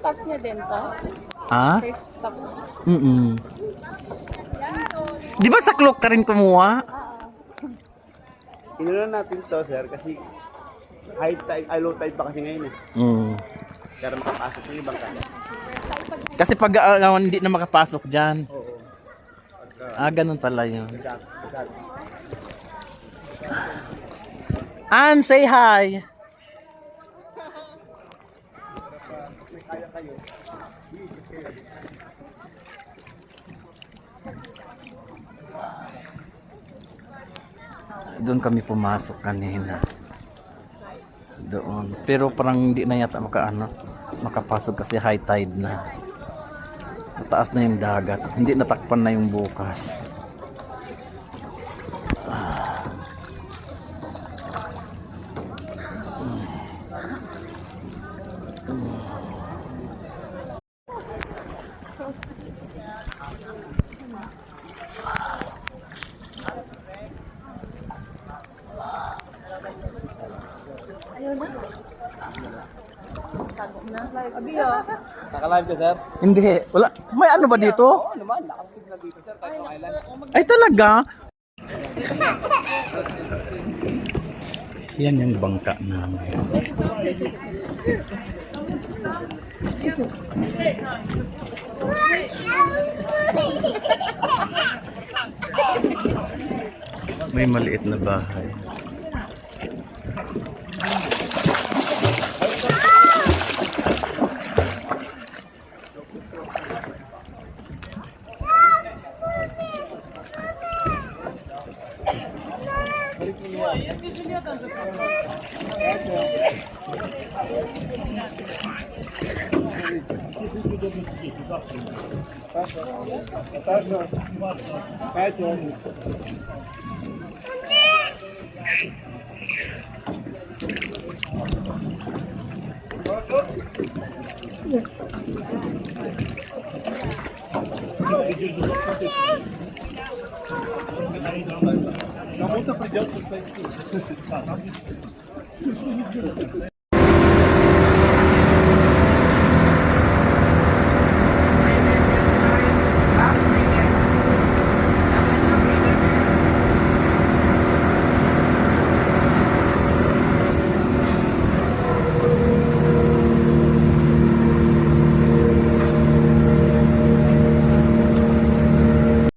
stop niya din to? Ha? First stop. Di ba sa clock ka rin kumuha? Inulan natin to, sir, kasi high tide, low tide pa kasi ngayon eh. Para makapasok yung ibang kaya. Kasi pag hindi na makapasok dyan. Oo. Ganun pala yun. Pagkat. Ann, say hi! May kaya kayo. Doon kami pumasok kanina. Doon. Pero parang hindi na yata makapasok kasi high tide na. Mataas na yung dagat. Hindi natakpan na yung bukas. Ayun na. Tago na. Abi oh. Naka-live ka, sir? Hindi. Wala. May ano ba dito? Oo naman, nakasigla dito, sir, kahit kailan. Ay talaga? Yan yung bangka namin. May maliit na bahay. Намота придется